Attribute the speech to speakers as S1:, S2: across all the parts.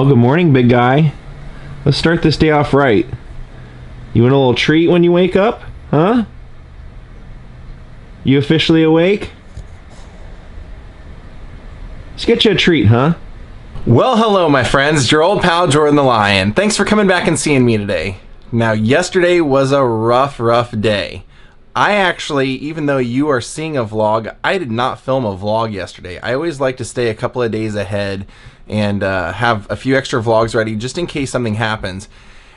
S1: Well, good morning, big guy. Let's start this day off right. You want a little treat when you wake up? Huh? You officially awake? Let's get you a treat, huh?
S2: Well, hello, my friends. It's your old pal, Jordan the Lion. Thanks for coming back and seeing me today. Now, yesterday was a rough day. I actually, even though you are seeing a vlog, I did not film a vlog yesterday. I always like to stay a couple of days ahead and have a few extra vlogs ready just in case something happens.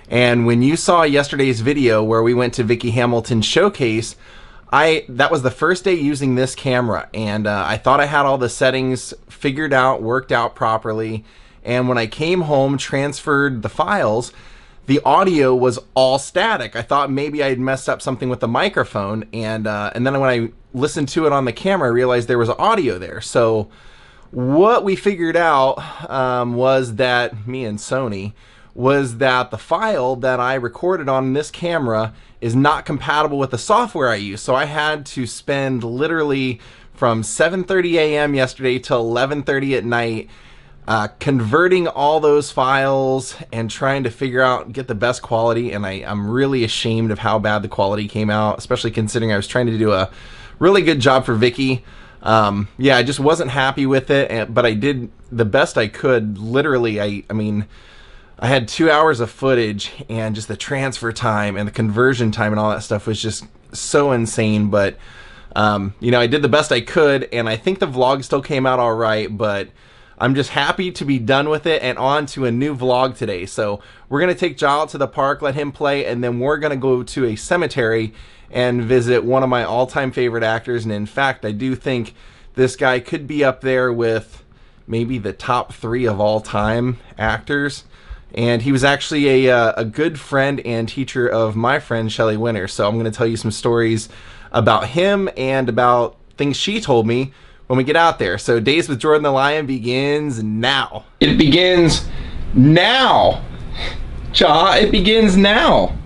S2: And when you saw yesterday's video where we went to Vicky Hamilton's showcase, that was the first day using this camera, and I thought I had all the settings figured out, worked out properly, and when I came home, transferred the files, the audio was all static. I thought maybe I had messed up something with the microphone, and then when I listened to it on the camera, I realized there was audio there. So what we figured out was that, me and Sony, was that the file that I recorded on this camera is not compatible with the software I use. So I had to spend literally from 7:30 a.m. yesterday till 11:30 at night converting all those files and trying to figure out, get the best quality. And I'm really ashamed of how bad the quality came out, especially considering I was trying to do a really good job for Vicky. Yeah, I just wasn't happy with it, but I did the best I could. Literally, I mean, I had 2 hours of footage, and just the transfer time and the conversion time and all that stuff was just so insane. But you know, I did the best I could, and I think the vlog still came out all right. But I'm just happy to be done with it and on to a new vlog today. So we're gonna take Ja out to the park, let him play, and then we're gonna go to a cemetery and visit one of my all-time favorite actors. And in fact, I do think this guy could be up there with maybe the top 3 of all time actors. And he was actually a good friend and teacher of my friend Shelley Winter. So I'm going to tell you some stories about him and about things she told me when we get out there. So Daze with Jordan the Lion begins now. It begins now. Ja, it begins now.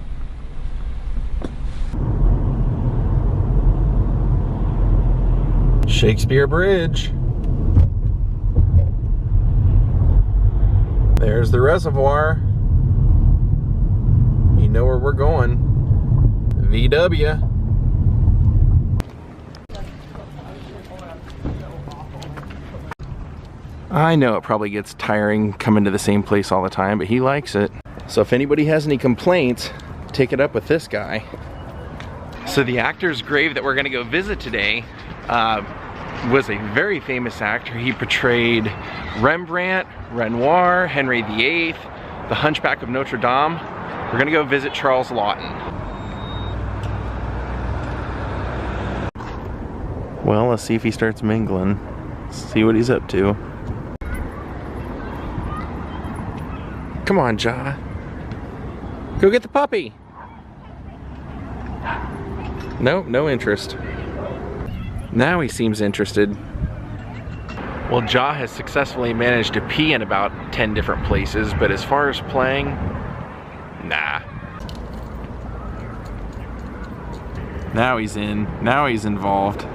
S2: Shakespeare Bridge. There's the reservoir. You know where we're going. VW. I know it probably gets tiring coming to the same place all the time, but he likes it. So if anybody has any complaints, take it up with this guy. So the actor's grave that we're gonna go visit today was a very famous actor. He portrayed Rembrandt, Renoir, Henry VIII, the Hunchback of Notre Dame. We're gonna go visit Charles Laughton. Well, let's see if he starts mingling. See what he's up to. Come on, Ja. Go get the puppy. Nope, no interest. Now he seems interested. Well, Ja has successfully managed to pee in about 10 different places, but as far as playing, nah. Now he's in. Now he's involved.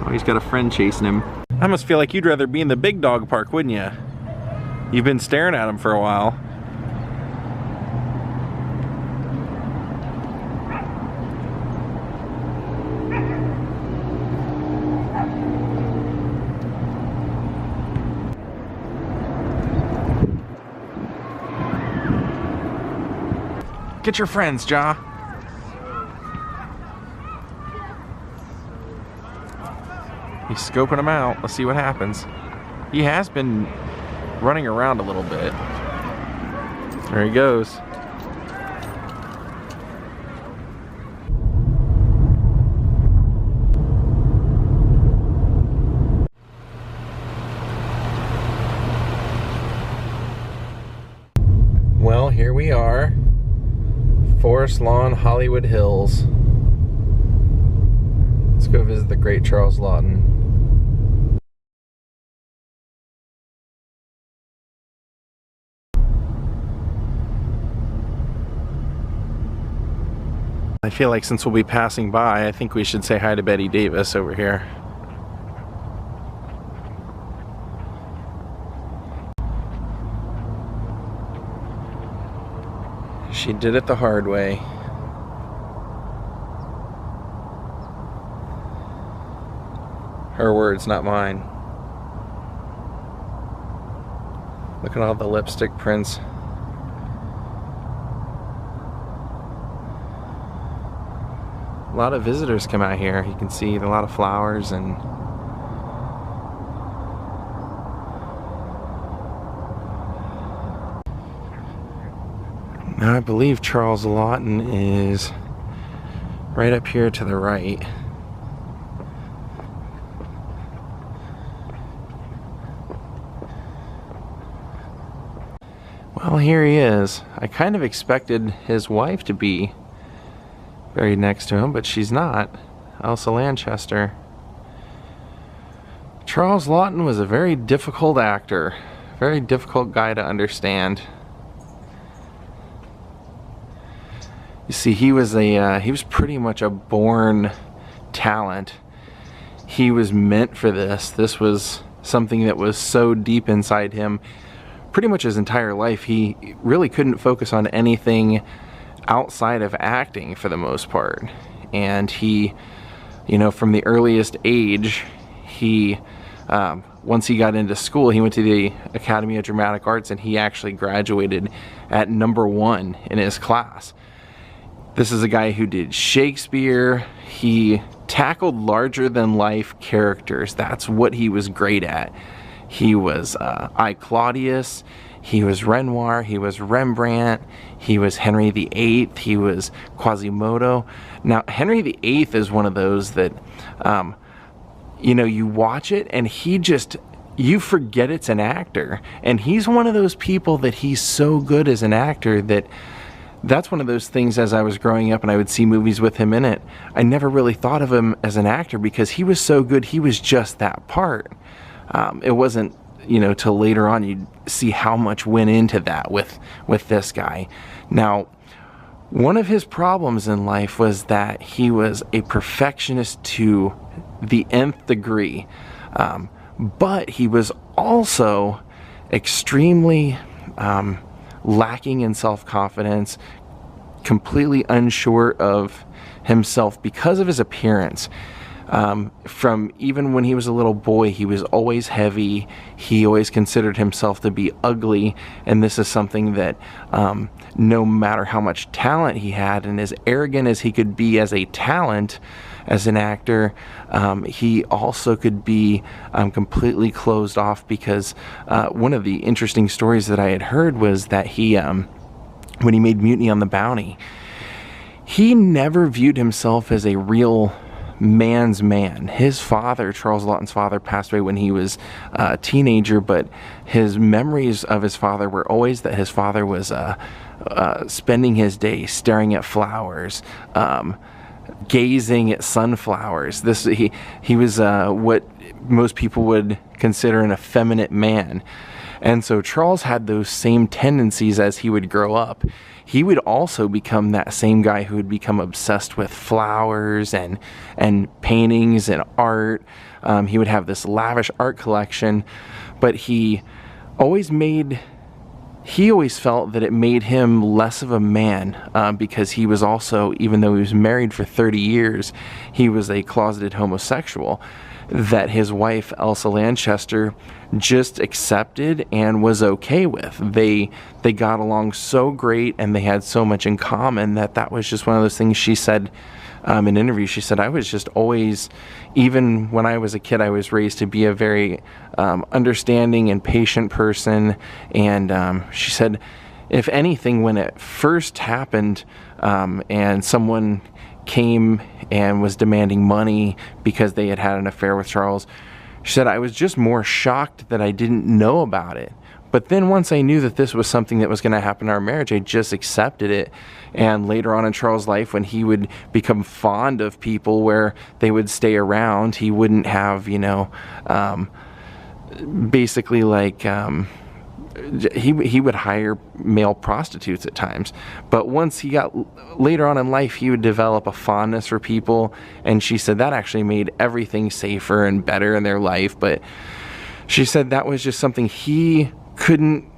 S2: Oh, he's got a friend chasing him. I must feel like you'd rather be in the big dog park, wouldn't you? You've been staring at him for a while. Get your friends, Ja. He's scoping them out. Let's see what happens. He has been running around a little bit. There he goes. Well, here we are. Forest Lawn, Hollywood Hills. Let's go visit the great Charles Laughton. I feel like since we'll be passing by, I think we should say hi to Bette Davis over here. She did it the hard way. Her words, not mine. Look at all the lipstick prints. A lot of visitors come out here. You can see a lot of flowers and now I believe Charles Laughton is right up here to the right. Well, here he is. I kind of expected his wife to be buried next to him, but she's not. Elsa Lanchester. Charles Laughton was a very difficult actor. Very difficult guy to understand. You see, he was pretty much a born talent. He was meant for this. This was something that was so deep inside him. Pretty much his entire life, he really couldn't focus on anything outside of acting for the most part. And he, you know, from the earliest age, he, once he got into school, he went to the Academy of Dramatic Arts and he actually graduated at #1 in his class. This is a guy who did Shakespeare. He tackled larger than life characters. That's what he was great at. He was I Claudius, he was Renoir, he was Rembrandt, he was Henry VIII, he was Quasimodo. Now, Henry VIII is one of those that, you know, you watch it and he just, you forget it's an actor. And he's one of those people that he's so good as an actor that that's one of those things as I was growing up and I would see movies with him in it. I never really thought of him as an actor because he was so good, he was just that part. It wasn't, you know, till later on you'd see how much went into that with this guy. Now, one of his problems in life was that he was a perfectionist to the nth degree, but he was also extremely lacking in self-confidence, completely unsure of himself because of his appearance. From even when he was a little boy, he was always heavy. He always considered himself to be ugly, and this is something that no matter how much talent he had, and as arrogant as he could be as a talent, as an actor, he also could be completely closed off because one of the interesting stories that I had heard was that he, when he made Mutiny on the Bounty, he never viewed himself as a real man's man. His father, Charles Laughton's father, passed away when he was a teenager, but his memories of his father were always that his father was spending his day staring at flowers, gazing at sunflowers. He was what most people would consider an effeminate man. And so Charles had those same tendencies as he would grow up. He would also become that same guy who would become obsessed with flowers and paintings and art. He would have this lavish art collection, but he always felt that it made him less of a man because he was also, even though he was married for 30 years, he was a closeted homosexual that his wife, Elsa Lanchester, just accepted and was okay with. They got along so great and they had so much in common that was just one of those things she said in interviews. She said, I was just always, even when I was a kid, I was raised to be a very understanding and patient person. And she said, if anything, when it first happened and someone came and was demanding money because they had had an affair with Charles, she said, I was just more shocked that I didn't know about it. But then once I knew that this was something that was going to happen in our marriage, I just accepted it. And later on in Charles' life, when he would become fond of people where they would stay around, he wouldn't have, you know, basically like, he would hire male prostitutes at times. But once he got later on in life, he would develop a fondness for people. And she said that actually made everything safer and better in their life. But she said that was just something he couldn't,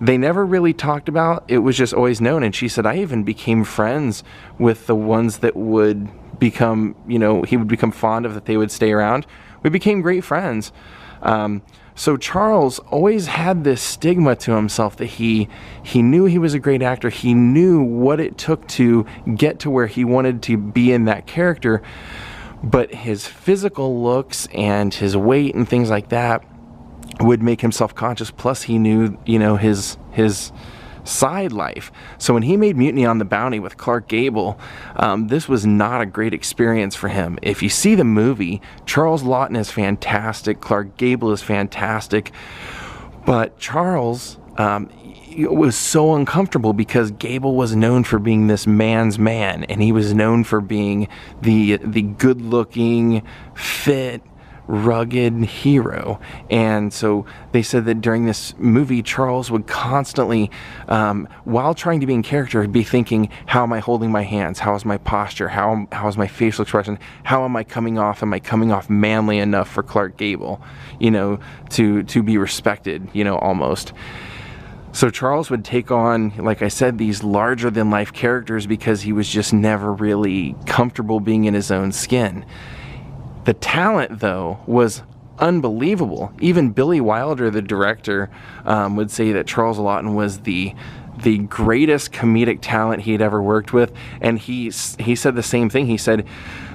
S3: they never really talked about. It was just always known. And she said, I even became friends with the ones that would become, he would become fond of, that they would stay around. We became great friends. So Charles always had this stigma to himself that he knew he was a great actor. He knew what it took to get to where he wanted to be in that character. But his physical looks and his weight and things like that would make him self-conscious. Plus he knew, his side life. So when he made Mutiny on the Bounty with Clark Gable, this was not a great experience for him. If you see the movie, Charles Laughton is fantastic, Clark Gable is fantastic, but Charles was so uncomfortable because Gable was known for being this man's man, and he was known for being the good-looking, fit, rugged hero. And so they said that during this movie, Charles would constantly, while trying to be in character, be thinking, how am I holding my hands? How is my posture? How is my facial expression? How am I coming off? Am I coming off manly enough for Clark Gable, to be respected, almost. So Charles would take on, like I said, these larger than life characters because he was just never really comfortable being in his own skin. The talent, though, was unbelievable. Even Billy Wilder, the director, would say that Charles Laughton was the greatest comedic talent he had ever worked with. And he said the same thing. He said,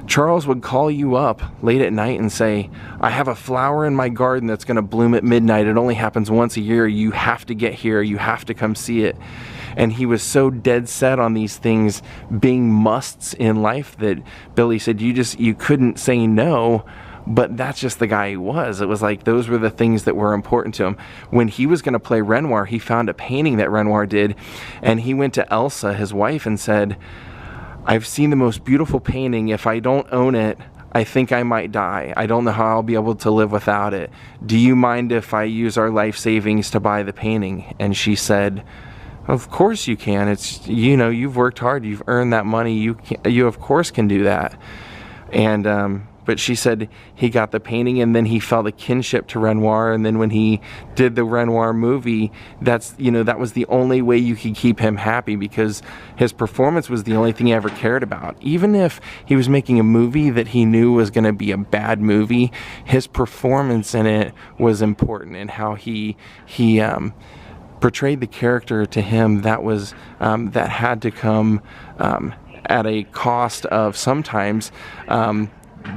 S3: Charles would call you up late at night and say, I have a flower in my garden that's going to bloom at midnight. It only happens once a year. You have to get here. You have to come see it. And he was so dead set on these things being musts in life that Billy said you couldn't say no, but that's just the guy he was. It was like those were the things that were important to him. When he was going to play Renoir, he found a painting that Renoir did, and he went to Elsa, his wife, and said, I've seen the most beautiful painting. If I don't own it, I think I might die. I don't know how I'll be able to live without it. Do you mind if I use our life savings to buy the painting? And she said, of course you can. It's, you've worked hard. You've earned that money. You of course can do that. And, but she said he got the painting and then he felt a kinship to Renoir. And then when he did the Renoir movie, that was the only way you could keep him happy because his performance was the only thing he ever cared about. Even if he was making a movie that he knew was going to be a bad movie, his performance in it was important, and how he portrayed the character to him, that had to come at a cost of sometimes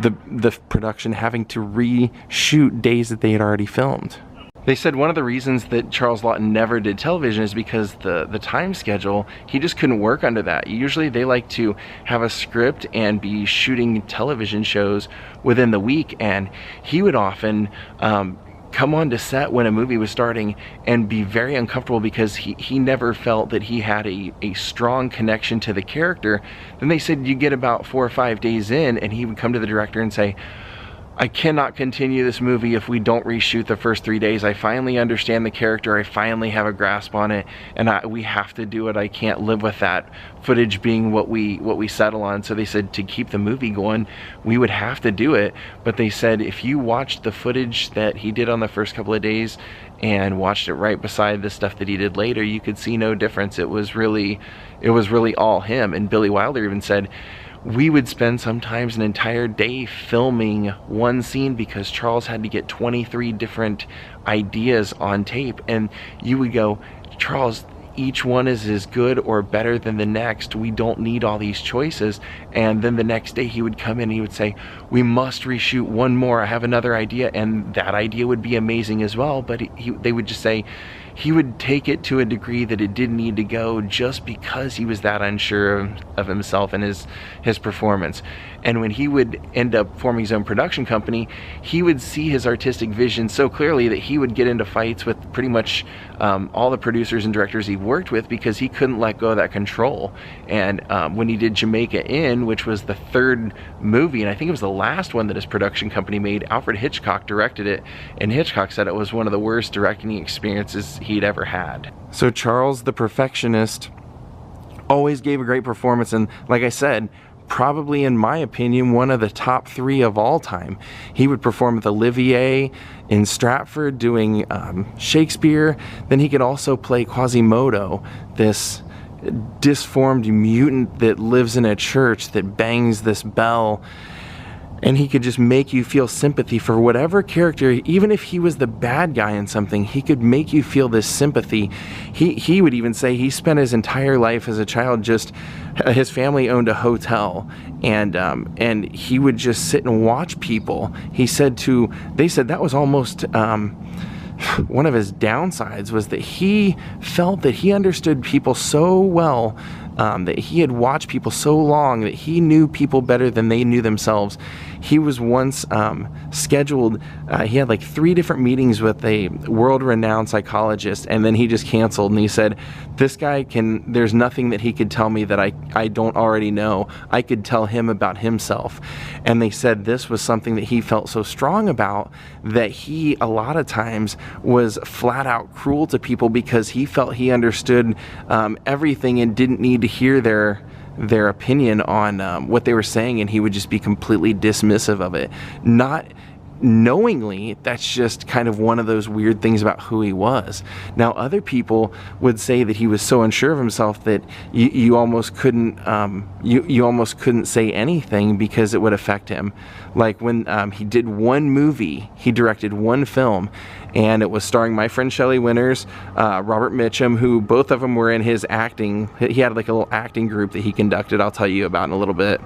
S3: the production having to reshoot days that they had already filmed. They said one of the reasons that Charles Laughton never did television is because the time schedule, he just couldn't work under that. Usually they like to have a script and be shooting television shows within the week, and he would often come on to set when a movie was starting and be very uncomfortable because he never felt that he had a strong connection to the character. Then they said you get about 4 or 5 days in and he would come to the director and say, I cannot continue this movie if we don't reshoot the first 3 days. I finally understand the character. I finally have a grasp on it, and we have to do it. I can't live with that footage being what we settle on. So they said to keep the movie going, we would have to do it. But they said if you watched the footage that he did on the first couple of days and watched it right beside the stuff that he did later, you could see no difference. It was really all him. And Billy Wilder even said, we would spend sometimes an entire day filming one scene because Charles had to get 23 different ideas on tape, and you would go, Charles, each one is as good or better than the next. We don't need all these choices. And then the next day he would come in and he would say, we must reshoot one more. I have another idea. And that idea would be amazing as well. But they would just say, he would take it to a degree that it didn't need to go just because he was that unsure of himself and his performance. And when he would end up forming his own production company, he would see his artistic vision so clearly that he would get into fights with pretty much all the producers and directors he worked with because he couldn't let go of that control. And when he did Jamaica Inn, which was the third movie, and I think it was the last one that his production company made, Alfred Hitchcock directed it, and Hitchcock said it was one of the worst directing experiences he'd ever had. So Charles, the perfectionist, always gave a great performance, and like I said, probably, in my opinion, one of the top 3 of all time. He would perform with Olivier in Stratford doing Shakespeare. Then he could also play Quasimodo, this disformed mutant that lives in a church that bangs this bell. And he could just make you feel sympathy for whatever character. Even if he was the bad guy in something, he could make you feel this sympathy. He would even say he spent his entire life as a child just, his family owned a hotel, and he would just sit and watch people. They said that was almost one of his downsides, was that he felt that he understood people so well, that he had watched people so long, that he knew people better than they knew themselves. He was once scheduled, he had like 3 different meetings with a world-renowned psychologist, and then he just canceled, and he said, this guy there's nothing that he could tell me that I don't already know. I could tell him about himself. And they said this was something that he felt so strong about, that he a lot of times was flat out cruel to people because he felt he understood everything and didn't need to hear their opinion on what they were saying, and he would just be completely dismissive of it. Not knowingly, that's just kind of one of those weird things about who he was. Now, other people would say that he was so unsure of himself that you almost couldn't you almost couldn't say anything because it would affect him. Like when he did one movie, he directed one film, and it was starring my friend Shelley Winters, Robert Mitchum, who both of them were in his acting. He had like a little acting group that he conducted, I'll tell you about in a little bit.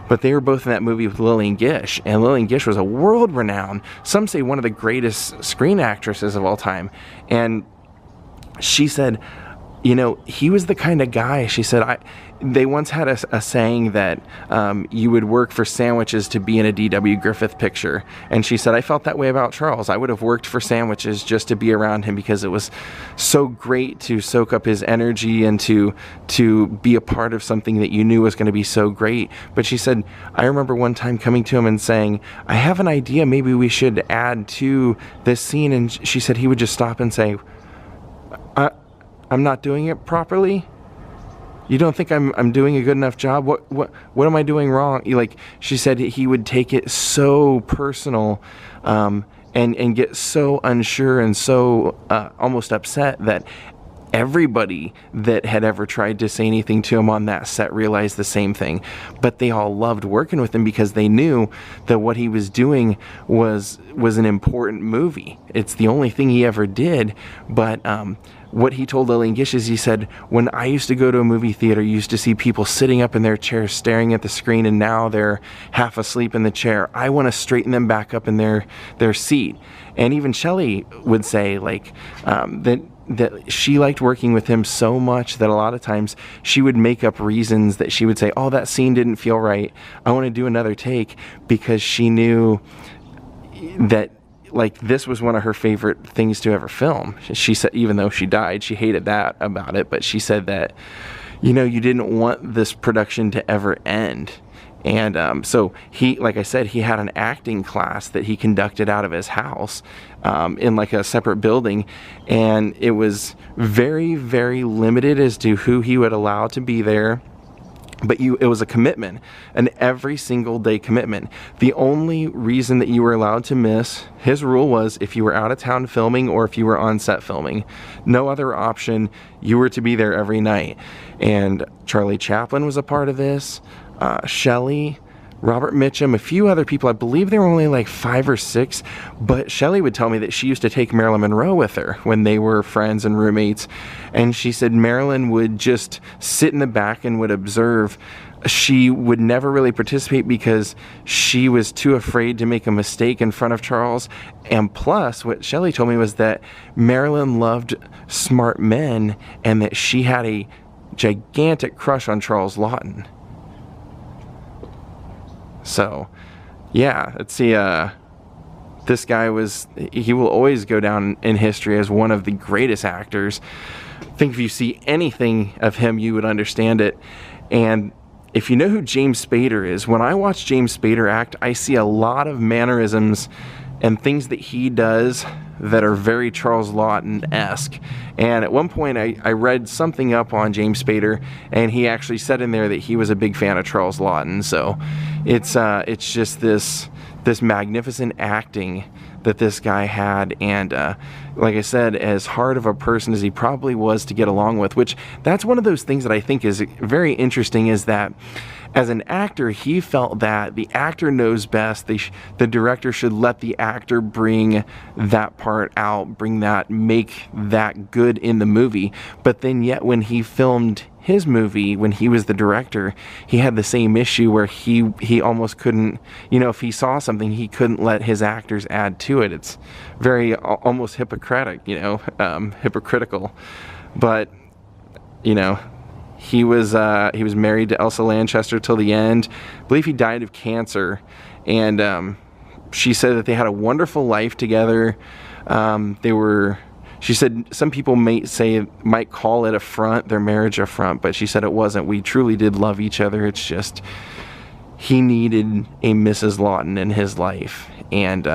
S3: But they were both in that movie with Lillian Gish, and Lillian Gish was a world-renowned, some say one of the greatest screen actresses of all time. And she said, he was the kind of guy, she said, they once had a saying that you would work for sandwiches to be in a D.W. Griffith picture. And she said, I felt that way about Charles. I would have worked for sandwiches just to be around him because it was so great to soak up his energy and to be a part of something that you knew was going to be so great. But she said, I remember one time coming to him and saying, I have an idea, maybe we should add to this scene. And she said he would just stop and say, I'm not doing it properly? You don't think I'm doing a good enough job? What am I doing wrong? She said he would take it so personal, and get so unsure and so almost upset that everybody that had ever tried to say anything to him on that set realized the same thing. But they all loved working with him because they knew that what he was doing was an important movie. It's the only thing he ever did. But what he told Lillian Gish is, he said, when I used to go to a movie theater, you used to see people sitting up in their chairs staring at the screen, and now they're half asleep in the chair. I want to straighten them back up in their seat. And even Shelley would say that she liked working with him so much that a lot of times she would make up reasons that she would say, oh, that scene didn't feel right, I want to do another take, because she knew that this was one of her favorite things to ever film. She said, even though she died, she hated that about it, but she said that, you didn't want this production to ever end. And so he, like I said, he had an acting class that he conducted out of his house in a separate building, and it was very, very limited as to who he would allow to be there. But it was a commitment, an every single day commitment. The only reason that you were allowed to miss, his rule was if you were out of town filming or if you were on set filming. No other option. You were to be there every night. And Charlie Chaplin was a part of this. Shelley, Robert Mitchum, a few other people. I believe there were only 5 or 6, but Shelley would tell me that she used to take Marilyn Monroe with her when they were friends and roommates, and she said Marilyn would just sit in the back and would observe. She would never really participate because she was too afraid to make a mistake in front of Charles. And plus, what Shelley told me was that Marilyn loved smart men and that she had a gigantic crush on Charles Laughton. So, yeah, let's see, this guy he will always go down in history as one of the greatest actors. I think if you see anything of him, you would understand it. And if you know who James Spader is, when I watch James Spader act, I see a lot of mannerisms and things that he does that are very Charles Laughton-esque. And at one point I read something up on James Spader, and he actually said in there that he was a big fan of Charles Laughton. So it's just this magnificent acting that this guy had, and like I said, as hard of a person as he probably was to get along with, which that's one of those things that I think is very interesting, is that as an actor, he felt that the actor knows best. The director should let the actor bring that part out, make that good in the movie. But then yet when he filmed his movie, when he was the director, he had the same issue where he almost couldn't, if he saw something, he couldn't let his actors add to it. It's very almost hypocritical. But, he was married to Elsa Lanchester till the end. I believe he died of cancer, and she said that they had a wonderful life together. She said some people might call it a front, their marriage a front, but she said it wasn't. We truly did love each other. It's just he needed a Mrs. Laughton in his life, and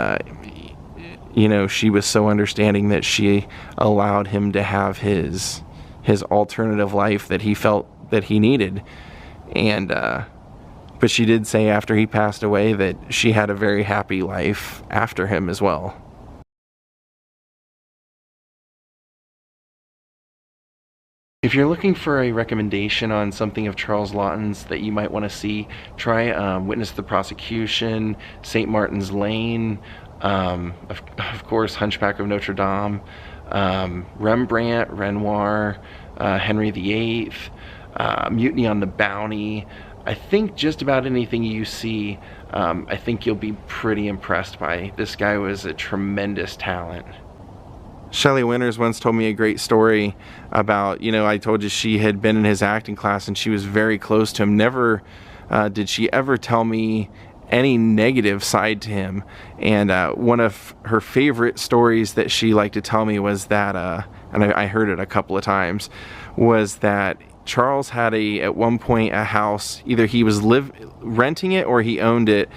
S3: she was so understanding that she allowed him to have his alternative life that he felt that he needed. And but she did say after he passed away that she had a very happy life after him as well. If you're looking for a recommendation on something of Charles Laughton's that you might want to see, try Witness the Prosecution, St. Martin's Lane, of course Hunchback of Notre Dame, Rembrandt, Renoir, Henry VIII, Mutiny on the Bounty. I think just about anything you see, I think you'll be pretty impressed by. This guy was a tremendous talent. Shelley Winters once told me a great story about, I told you she had been in his acting class and she was very close to him. Never did she ever tell me any negative side to him. And one of her favorite stories that she liked to tell me was that, and I heard it a couple of times, was that Charles had at one point a house, either he was renting it or he owned it,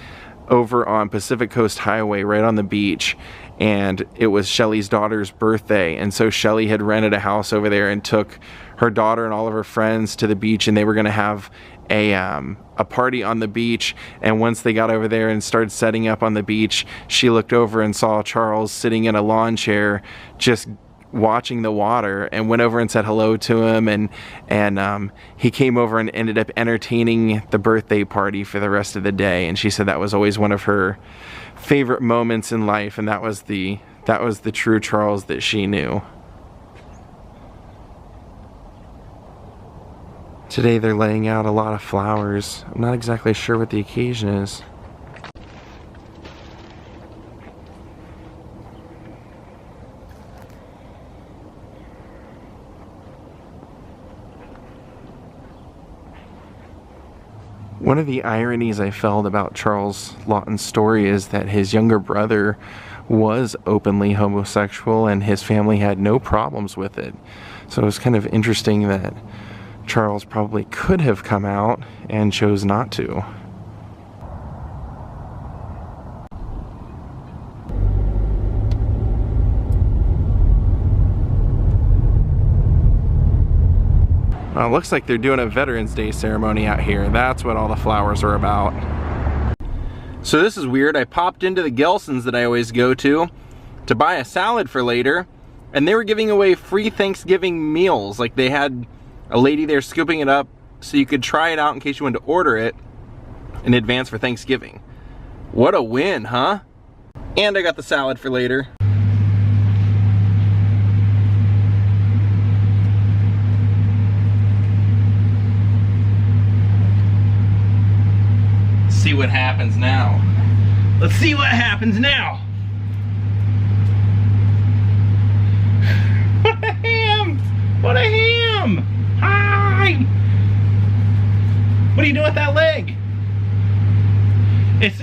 S3: over on Pacific Coast Highway right on the beach, and it was Shelley's daughter's birthday, and so Shelley had rented a house over there and took her daughter and all of her friends to the beach, and they were going to have a party on the beach. And once they got over there and started setting up on the beach, she looked over and saw Charles sitting in a lawn chair just watching the water, and went over and said hello to him, and he came over and ended up entertaining the birthday party for the rest of the day. And she said that was always one of her favorite moments in life, and that was the true Charles that she knew. Today they're laying out a lot of flowers. I'm not exactly sure what the occasion is. One of the ironies I felt about Charles Laughton's story is that his younger brother was openly homosexual and his family had no problems with it. So it was kind of interesting that Charles probably could have come out and chose not to. Well, it looks like they're doing a Veterans Day ceremony out here. That's what all the flowers are about. So this is weird. I popped into the Gelson's that I always go to buy a salad for later, and they were giving away free Thanksgiving meals. Like, they had a lady there scooping it up so you could try it out in case you wanted to order it in advance for Thanksgiving. What a win, huh? And I got the salad for later. See what happens now. Let's see what happens now. What a ham! What a ham! Hi! What are you doing with that leg? As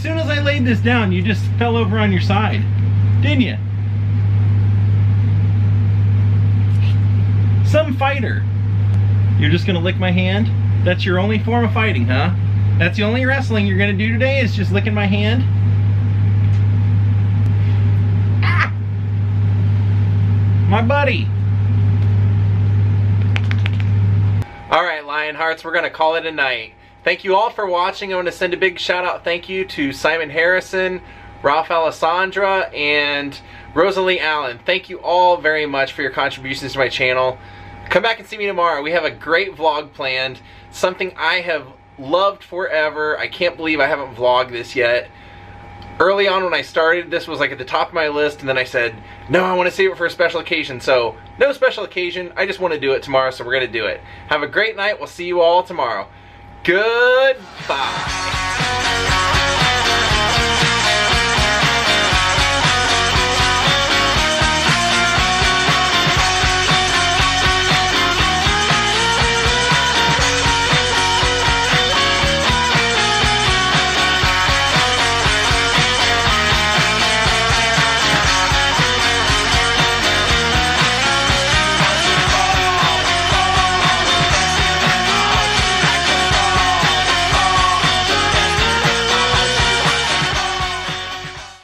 S3: soon as I laid this down, you just fell over on your side, didn't you? Some fighter. You're just gonna lick my hand? That's your only form of fighting, huh? That's the only wrestling you're gonna do today, is just licking my hand?
S1: My buddy.
S2: Alright, Lionhearts, we're going to call it a night. Thank you all for watching. I want to send a big shout out thank you to Simon Harrison, Ralph Alessandra, and Rosalie Allen. Thank you all very much for your contributions to my channel. Come back and see me tomorrow. We have a great vlog planned. Something I have loved forever. I can't believe I haven't vlogged this yet. Early on when I started, this was like at the top of my list, and then I said, no, I want to save it for a special occasion. So, no special occasion. I just want to do it tomorrow, so we're going to do it. Have a great night. We'll see you all tomorrow. Goodbye.